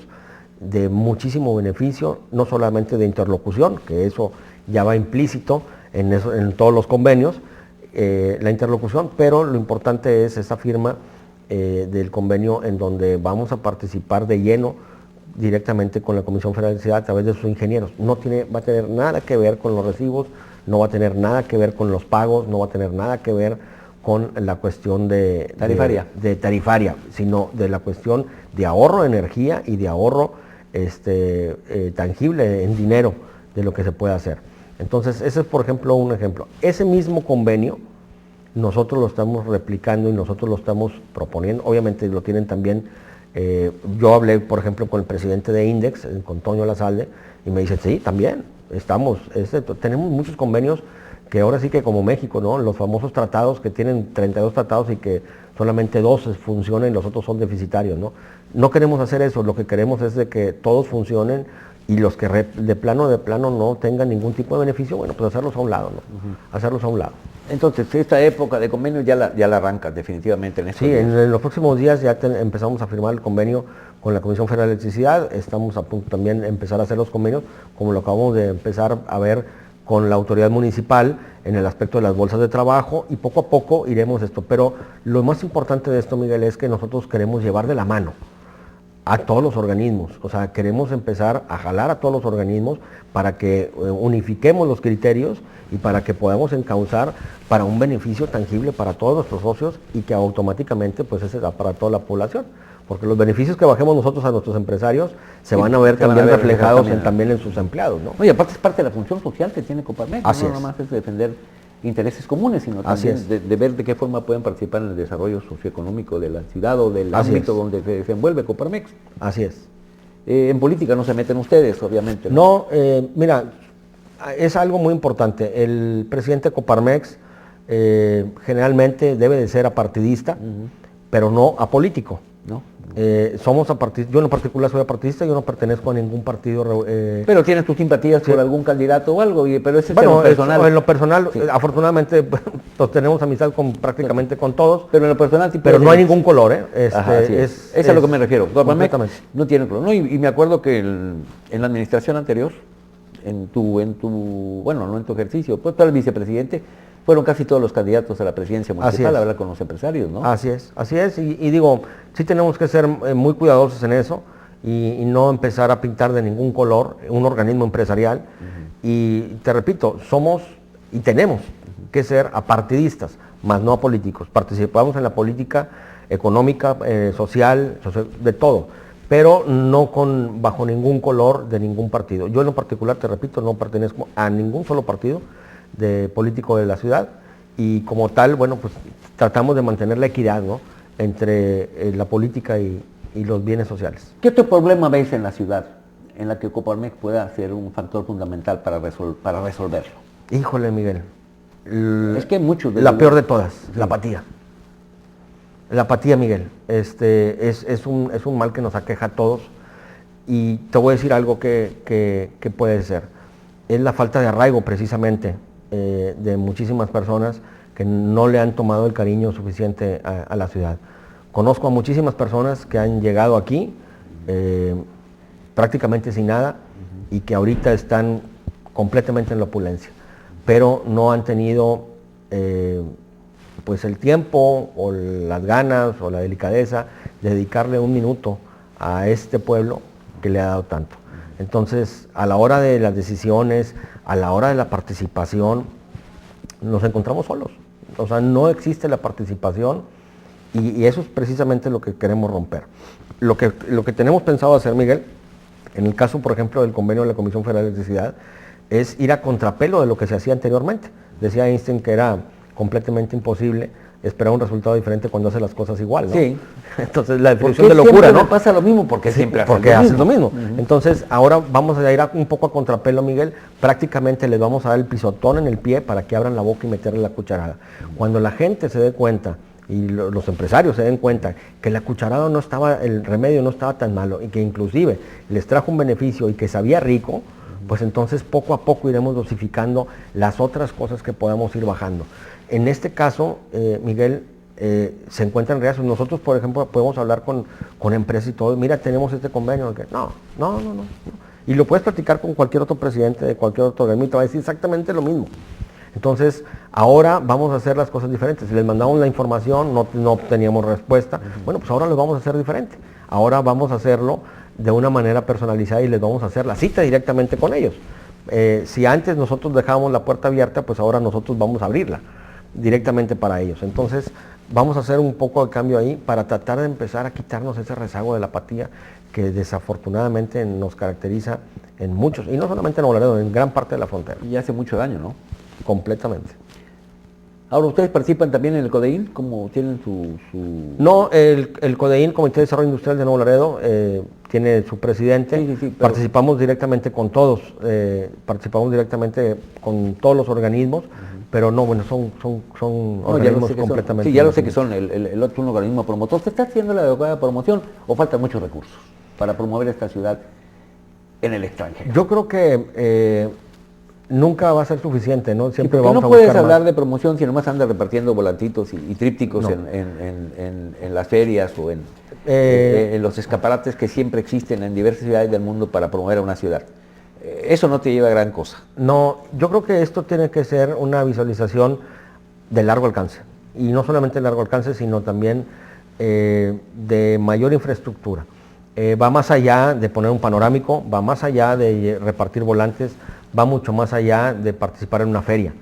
S2: de muchísimo beneficio, no solamente de interlocución, que eso ya va implícito en todos los convenios, la interlocución, pero lo importante es esa firma del convenio en donde vamos a participar de lleno directamente con la Comisión Federal de Electricidad a través de sus ingenieros. Va a tener nada que ver con los recibos, no va a tener nada que ver con los pagos, no va a tener nada que ver con la cuestión de tarifaria, sino de la cuestión de ahorro de energía y de ahorro tangible en dinero de lo que se puede hacer. Entonces, ese es, por ejemplo, un ejemplo. Ese mismo convenio nosotros lo estamos replicando y nosotros lo estamos proponiendo. Obviamente lo tienen también, yo hablé, por ejemplo, con el presidente de Index, con Toño Lazalde, y me dice, sí, también, tenemos muchos convenios que ahora sí que como México, ¿no? Los famosos tratados que tienen 32 tratados y que solamente 2 funcionan y los otros son deficitarios, ¿no? No queremos hacer eso, lo que queremos es de que todos funcionen y los que de plano no tengan ningún tipo de beneficio, bueno, pues hacerlos a un lado, ¿no? Hacerlos a un lado.
S1: Entonces, esta época de convenio ya la arrancas definitivamente en estos
S2: días.
S1: Sí,
S2: en los próximos días ya empezamos a firmar el convenio con la Comisión Federal de Electricidad, estamos a punto también de empezar a hacer los convenios, como lo acabamos de empezar a ver con la autoridad municipal en el aspecto de las bolsas de trabajo, y poco a poco iremos esto. Pero lo más importante de esto, Miguel, es que nosotros queremos llevar de la mano a todos los organismos, o sea, queremos empezar a jalar a todos los organismos para que unifiquemos los criterios y para que podamos encauzar para un beneficio tangible para todos nuestros socios y que automáticamente pues ese da para toda la población. Porque los beneficios que bajemos nosotros a nuestros empresarios se van a ver también reflejados también en sus empleados, ¿no?
S1: Y aparte es parte de la función social que tiene Coparmex,
S2: no
S1: nada más es defender intereses comunes, sino también de ver de qué forma pueden participar en el desarrollo socioeconómico de la ciudad o del ámbito donde se desenvuelve Coparmex.
S2: Así es.
S1: En política no se meten ustedes, obviamente.
S2: No, mira, es algo muy importante. El presidente de Coparmex generalmente debe de ser apartidista, pero no apolítico. ¿No? Somos apartidistas, yo en particular soy apartidista, yo no pertenezco a ningún partido.
S1: Pero tienes tus simpatías por algún candidato o algo, pero ese es en lo personal.
S2: En lo personal, afortunadamente, pues tenemos amistad prácticamente con todos.
S1: Pero en lo personal sí.
S2: Pero no hay ningún color,
S1: es a lo que me refiero. No tiene color. No, y me acuerdo que en la administración anterior, bueno, no en tu ejercicio, pues tú eres vicepresidente, fueron casi todos los candidatos a la presidencia municipal a hablar con los empresarios, ¿no?
S2: Así es, y digo, sí tenemos que ser muy cuidadosos en eso y no empezar a pintar de ningún color un organismo empresarial. Y te repito, somos y tenemos que ser apartidistas, más no apolíticos. Participamos en la política económica, social, de todo, pero no bajo ningún color de ningún partido. Yo en lo particular, te repito, no pertenezco a ningún solo partido de político de la ciudad, y como tal, bueno, pues tratamos de mantener la equidad, ¿no?, entre la política y los bienes sociales.
S1: ¿Qué otro problema ves en la ciudad en la que Coparmex pueda ser un factor fundamental para resolverlo?
S2: Híjole, Miguel.
S1: Es que muchos de
S2: la peor de todas, la apatía. La apatía, Miguel, es un mal que nos aqueja a todos, y te voy a decir algo que puede ser. Es la falta de arraigo, precisamente, de muchísimas personas que no le han tomado el cariño suficiente a la ciudad. Conozco a muchísimas personas que han llegado aquí prácticamente sin nada y que ahorita están completamente en la opulencia, pero no han tenido pues el tiempo o las ganas o la delicadeza de dedicarle un minuto a este pueblo que le ha dado tanto. Entonces, a la hora de las decisiones, a la hora de la participación, nos encontramos solos. O sea, no existe la participación, y eso es precisamente lo que queremos romper. Lo que tenemos pensado hacer, Miguel, en el caso, por ejemplo, del convenio de la Comisión Federal de Electricidad, es ir a contrapelo de lo que se hacía anteriormente. Decía Einstein que era completamente imposible esperar un resultado diferente cuando hace las cosas igual, ¿no?
S1: Sí.
S2: Entonces, la definición de locura,
S1: siempre
S2: ¿no?
S1: me pasa lo mismo, porque
S2: Sí,
S1: siempre
S2: porque hacen lo mismo. Entonces, ahora vamos a ir un poco a contrapelo, Miguel. Prácticamente les vamos a dar el pisotón en el pie para que abran la boca y meterle la cucharada. Cuando la gente se dé cuenta, y los empresarios se den cuenta que la cucharada no estaba, el remedio no estaba tan malo, y que inclusive les trajo un beneficio y que sabía rico, pues entonces poco a poco iremos dosificando las otras cosas que podamos ir bajando. En este caso, Miguel, se encuentran reacios. Nosotros, por ejemplo, podemos hablar con empresas y todo. Mira, tenemos este convenio. No. Y lo puedes platicar con cualquier otro presidente de cualquier otro organismo y te va a decir exactamente lo mismo. Entonces, ahora vamos a hacer las cosas diferentes. Les mandamos la información, no obteníamos respuesta. Bueno, pues ahora lo vamos a hacer diferente. Ahora vamos a hacerlo de una manera personalizada y les vamos a hacer la cita directamente con ellos. Si antes nosotros dejábamos la puerta abierta, pues ahora nosotros vamos a abrirla directamente para ellos. Entonces, vamos a hacer un poco de cambio ahí para tratar de empezar a quitarnos ese rezago de la apatía que desafortunadamente nos caracteriza en muchos, y no solamente en Nuevo Laredo, en gran parte de la frontera.
S1: Y hace mucho daño, ¿no?
S2: Completamente.
S1: Ahora, ¿ustedes participan también en el CODEIN? ¿Cómo tienen su...?
S2: No, el CODEIN, Comité de Desarrollo Industrial de Nuevo Laredo, tiene su presidente.
S1: Sí, pero...
S2: Participamos directamente con todos, participamos directamente con todos los organismos, pero no, bueno, son organismos completamente...
S1: Sí, ya lo sé que son el otro un organismo promotor. ¿Se está haciendo la adecuada promoción o faltan muchos recursos para promover esta ciudad en el extranjero?
S2: Yo creo que nunca va a ser suficiente, ¿no? Siempre vamos
S1: no
S2: a buscar
S1: puedes hablar
S2: más
S1: de promoción si nomás andas repartiendo volantitos y trípticos
S2: No.
S1: en las ferias o en los escaparates que siempre existen en diversas ciudades del mundo para promover a una ciudad. Eso no te lleva a gran cosa.
S2: No, yo creo que esto tiene que ser una visualización de largo alcance. Y no solamente de largo alcance, sino también de mayor infraestructura. Va más allá de poner un panorámico, va más allá de repartir volantes, va mucho más allá de participar en una feria.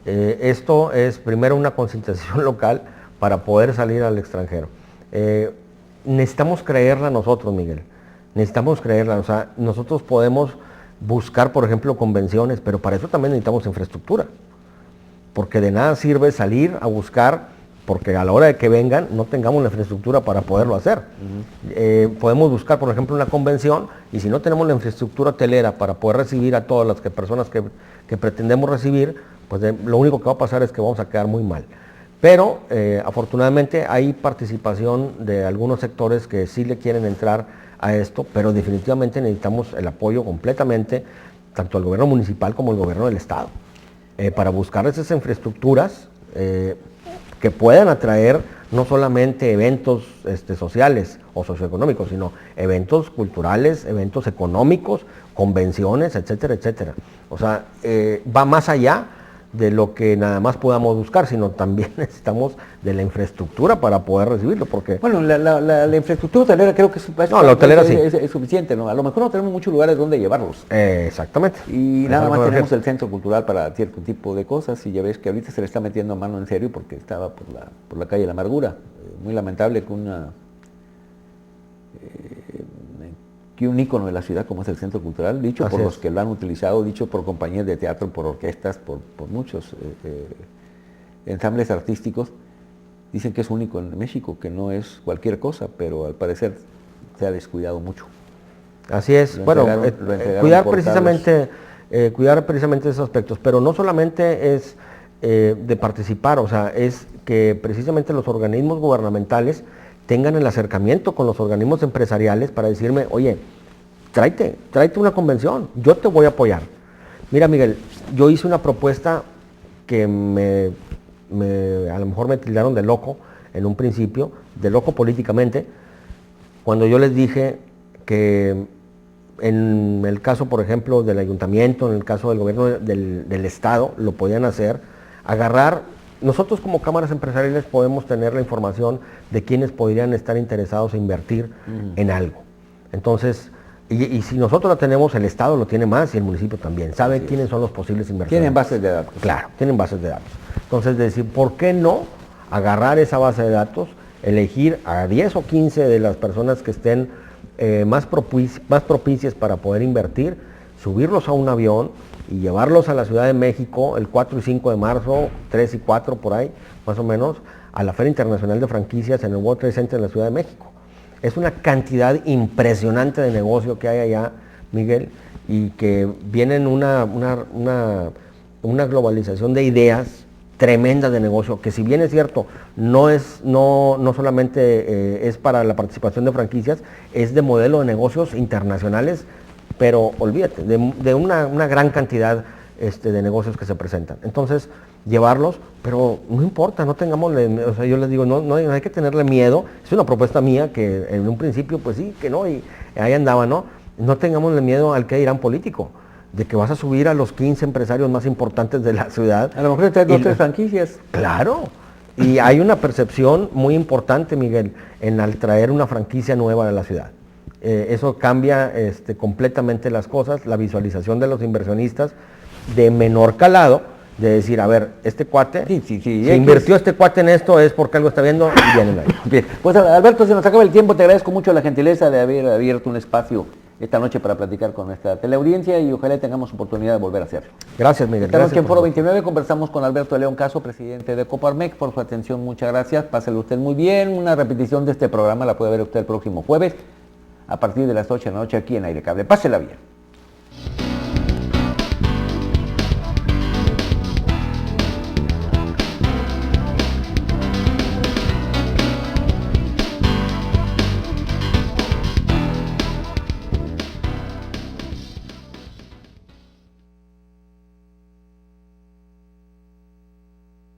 S2: Esto es primero una concientización local para poder salir al extranjero. Necesitamos creerla nosotros, Miguel. Necesitamos creerla. O sea, nosotros podemos buscar, por ejemplo, convenciones, pero para eso también necesitamos infraestructura. Porque de nada sirve salir a buscar, porque a la hora de que vengan no tengamos la infraestructura para poderlo hacer. Podemos buscar, por ejemplo, una convención, y si no tenemos la infraestructura hotelera para poder recibir a todas las personas que pretendemos recibir, pues lo único que va a pasar es que vamos a quedar muy mal. Pero afortunadamente hay participación de algunos sectores que sí le quieren entrar a esto, pero definitivamente necesitamos el apoyo completamente, tanto del gobierno municipal como el gobierno del estado, para buscar esas infraestructuras que puedan atraer no solamente eventos sociales o socioeconómicos, sino eventos culturales, eventos económicos, convenciones, etcétera, etcétera. O sea, va más allá de lo que nada más podamos buscar, sino también necesitamos de la infraestructura para poder recibirlo, porque...
S1: Bueno, la infraestructura hotelera creo que
S2: la hotelera sí.
S1: Es suficiente, ¿no? A lo mejor no tenemos muchos lugares donde llevarlos.
S2: Exactamente.
S1: Y nada más tenemos el centro cultural para cierto tipo de cosas, y ya ves que ahorita se le está metiendo mano en serio porque estaba por la calle La Amargura. Muy lamentable que un ícono de la ciudad como es el centro cultural, dicho por los que lo han utilizado, dicho por compañías de teatro, por orquestas, por muchos ensambles artísticos, dicen que es único en México, que no es cualquier cosa, pero al parecer se ha descuidado mucho.
S2: Así es, cuidar precisamente esos aspectos, pero no solamente es de participar, o sea, es que precisamente los organismos gubernamentales tengan el acercamiento con los organismos empresariales para decirme, oye, tráete una convención, yo te voy a apoyar. Mira, Miguel, yo hice una propuesta que a lo mejor me tildaron de loco en un principio, de loco políticamente, cuando yo les dije que en el caso, por ejemplo, del ayuntamiento, en el caso del gobierno del estado, lo podían hacer, nosotros como cámaras empresariales podemos tener la información de quienes podrían estar interesados en invertir en algo. Entonces, y si nosotros la tenemos, el estado lo tiene más y el municipio también, sabe quiénes son los posibles inversores.
S1: Tienen bases de datos.
S2: Claro, tienen bases de datos. Entonces, decir, ¿por qué no agarrar esa base de datos, elegir a 10 o 15 de las personas que estén más propicias para poder invertir, subirlos a un avión y llevarlos a la Ciudad de México el 4 y 5 de marzo, 3 y 4 por ahí, más o menos, a la Feria Internacional de Franquicias en el World Trade Center de la Ciudad de México? Es una cantidad impresionante de negocio que hay allá, Miguel, y que vienen una globalización de ideas tremenda de negocio, que si bien es cierto, no solamente es para la participación de franquicias, es de modelo de negocios internacionales, pero olvídate, de una gran cantidad de negocios que se presentan. Entonces, llevarlos, pero no importa, no tengamos, o sea, yo les digo, no hay que tenerle miedo, es una propuesta mía que en un principio, pues sí, que no, y ahí andaba, ¿no? No tengamosle miedo al que dirán político, de que vas a subir a los 15 empresarios más importantes de la ciudad.
S1: A lo mejor traes 2 o 3 franquicias.
S2: Claro, y hay una percepción muy importante, Miguel, en al traer una franquicia nueva a la ciudad. Eso cambia completamente las cosas, la visualización de los inversionistas de menor calado, de decir, a ver, este cuate, si invirtió este cuate en esto es porque algo está viendo y vienen ahí.
S1: Bien, pues Alberto, se nos acaba el tiempo, te agradezco mucho la gentileza de haber abierto un espacio esta noche para platicar con nuestra teleaudiencia y ojalá tengamos oportunidad de volver a hacerlo.
S2: Gracias, Miguel.
S1: Esta noche en Foro 29 conversamos con Alberto León Caso, presidente de Coparmex, por su atención, muchas gracias, páselo usted muy bien, una repetición de este programa la puede ver usted el próximo jueves a partir de las 8 de la noche aquí en Aire Cable. Pásela bien.